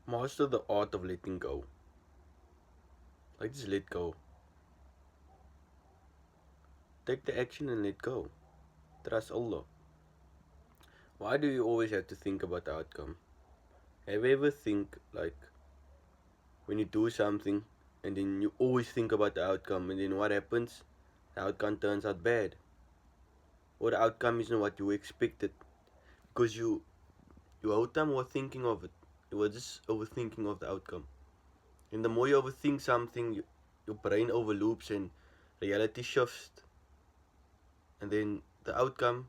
Master the art of letting go. Like, just let go. Take the action and let go. Trust Allah. Why do you always have to think about the outcome? Have you ever think like when you do something and then you always think about the outcome and then what happens? The outcome turns out bad. Or the outcome isn't what you expected. Because you whole time were thinking of it. You were just overthinking of the outcome. And the more you overthink something, your brain overloops and reality shifts. And then the outcome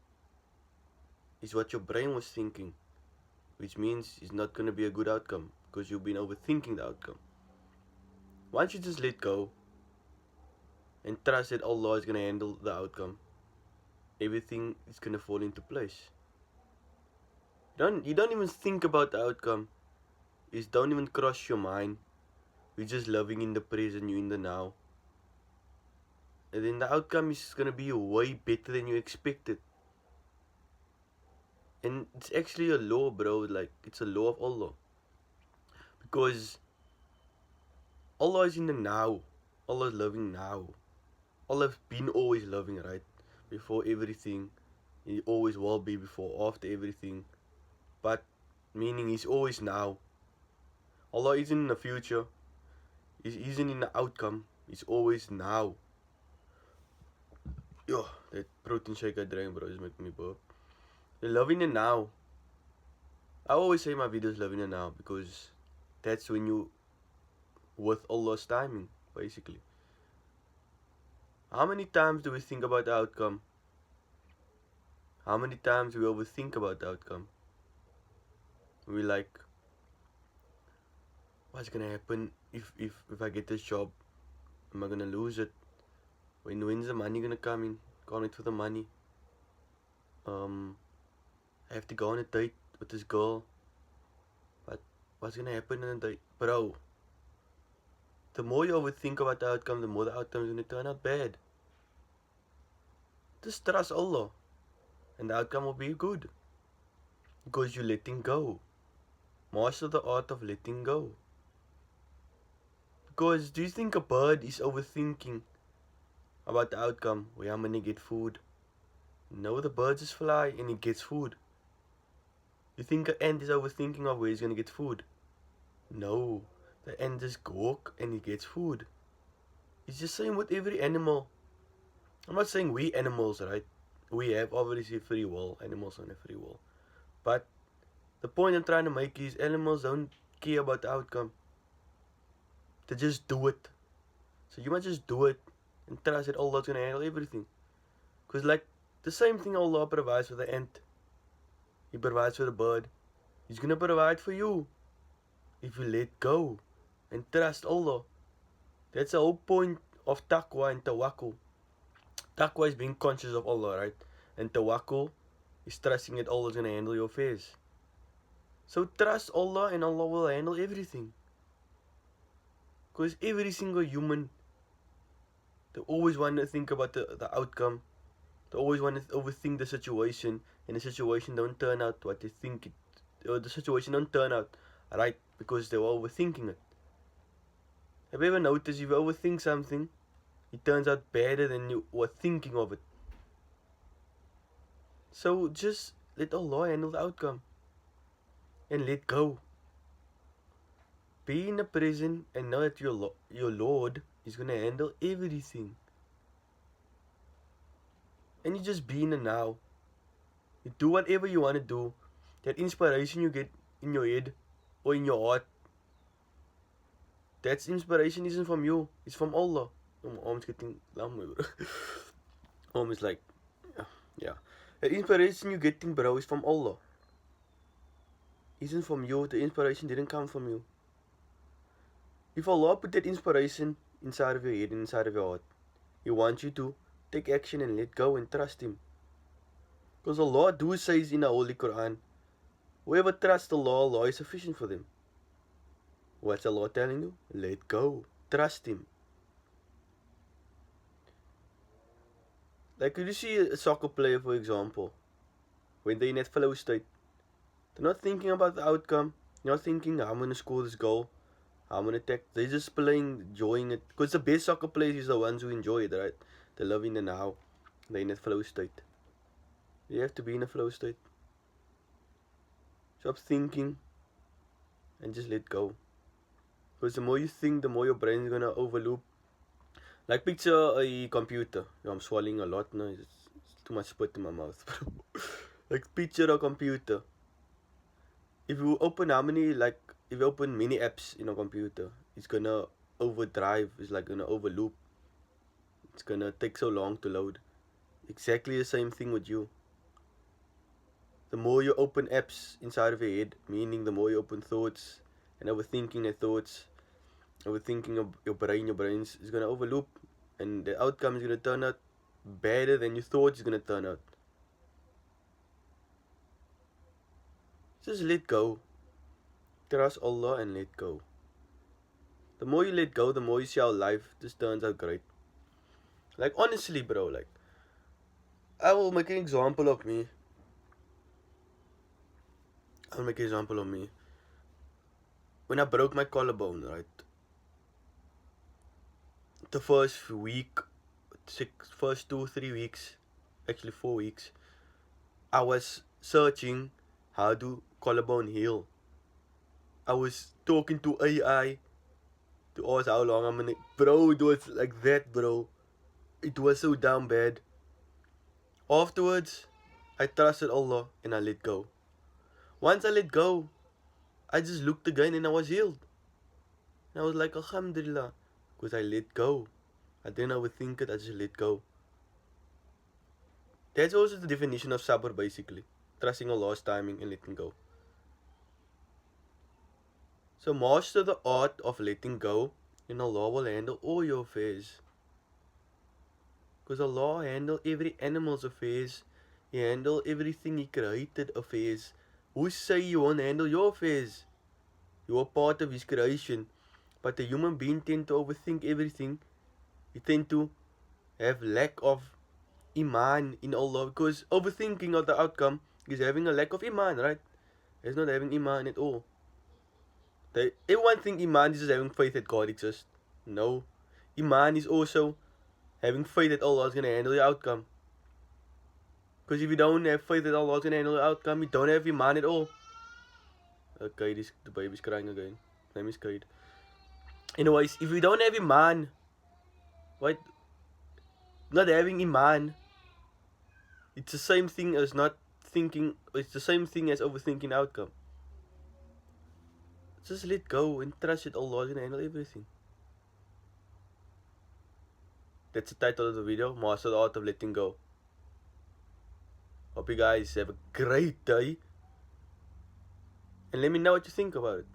is what your brain was thinking, which means it's not going to be a good outcome because you've been overthinking the outcome. Once you just let go and trust that Allah is going to handle the outcome, everything is going to fall into place. You don't even think about the outcome. It don't even cross your mind. You're just living in the present, you're in the now. And then the outcome is going to be way better than you expected. And it's actually a law, bro. Like, it's a law of Allah. Because Allah is in the now. Allah is loving now. Allah has been always loving, right? Before everything. He always will be before, after everything. But, meaning He's always now. Allah isn't in the future. He isn't in the outcome. He's always now. Yo, that protein shake I drank, bro, is making me burp. You're loving it now. I always say my videos loving it now because that's when you with Allah's timing, basically. How many times do we think about the outcome? How many times do we overthink about the outcome? We like, what's gonna happen if I get this job? Am I gonna lose it? When's the money gonna come in? Can't wait for the money. I have to go on a date with this girl. But what's gonna happen in a date? Bro, the more you overthink about the outcome, the more the outcome is gonna turn out bad. Just trust Allah, and the outcome will be good. Because you're letting go. Master the art of letting go. Because do you think a bird is overthinking about the outcome? Where I'm gonna get food? No, the bird just fly and he gets food. You think an ant is overthinking of where he's gonna get food? No, the ant just walk and he gets food. It's the same with every animal. I'm not saying we animals, right? We have obviously free will. Animals don't have free will. But the point I'm trying to make is animals don't care about the outcome. They just do it. So you must just do it and trust that Allah's gonna handle everything. Because like the same thing Allah provides for the ant. He provides for the bird. He's gonna provide for you. If you let go and trust Allah. That's the whole point of taqwa and tawakkul. Taqwa is being conscious of Allah, right? And tawakkul is trusting that Allah is going to handle your affairs. So trust Allah and Allah will handle everything. Because every single human, they always want to think about the outcome. They always want to overthink the situation. And the situation don't turn out what they think it. Or the situation don't turn out right because they were overthinking it. Have you ever noticed if you overthink something, it turns out better than you were thinking of it? So just let Allah handle the outcome. And let go. Be in the present and know that your Lord is going to handle everything. And you just be in the now. You do whatever you want to do. That inspiration you get in your head or in your heart, that inspiration isn't from you. It's from Allah. Oh, my arm's getting numb, bro. Arm is like, yeah. The inspiration you're getting, bro, is from Allah. Isn't from you. The inspiration didn't come from you. If Allah put that inspiration inside of your head and inside of your heart, He wants you to take action and let go and trust Him. Because Allah do says in the Holy Quran, whoever trusts Allah, Allah is sufficient for them. What's Allah telling you? Let go. Trust Him. Like, you see a soccer player, for example, when they're in that flow state, they're not thinking about the outcome. You're not thinking, I'm gonna score this goal, I'm gonna attack. They're just playing, enjoying it. Because the best soccer players is the ones who enjoy it, right? They love in the now. They're in a flow state. You have to be in a flow state. Stop thinking and just let go. Because the more you think, the more your brain is gonna overloop. Like picture a computer. I'm swallowing a lot now. It's too much spit in my mouth, bro. Like picture a computer. If you open if you open many apps in a computer, it's gonna overdrive. It's like gonna overloop. It's gonna take so long to load. Exactly the same thing with you. The more you open apps inside of your head, meaning the more you open thoughts and overthinking the thoughts, overthinking of your brains is gonna overloop, and the outcome is gonna turn out better than you thought it's gonna turn out. Just let go. Trust Allah and let go. The more you let go, the more you see how life just turns out great. Like honestly, bro, like I will make an example of me. I'll make an example of me. When I broke my collarbone, right? The first week, first 2-3 weeks, actually 4 weeks, I was searching how to collarbone heal. I was talking to AI to ask how long I'm gonna. Bro, it was like that, bro. It was so damn bad. Afterwards, I trusted Allah and I let go. Once I let go, I just looked again and I was healed. And I was like, Alhamdulillah, because I let go. I didn't overthink it, I just let go. That's also the definition of sabr, basically. Trusting Allah's timing and letting go. So master the art of letting go, and Allah will handle all your affairs. Because Allah handles every animal's affairs. He handles everything He created affairs. Who say you won't handle your affairs? You are part of His creation. But the human being tend to overthink everything. You tend to have lack of iman in Allah. Because overthinking of the outcome is having a lack of iman, right? It's not having iman at all. Everyone think iman is just having faith that God exists. No. Iman is also having faith that Allah is going to handle the outcome. Because if you don't have faith that Allah is going to handle the outcome, you don't have iman at all. Okay, the baby's crying again. His name is Kaid. Anyways, if you don't have iman, what? Not having iman, it's the same thing as not thinking. It's the same thing as overthinking outcome. Just let go and trust that Allah is going to handle everything. That's the title of the video, Master the Art of Letting Go. Hope you guys have a great day. And let me know what you think about it.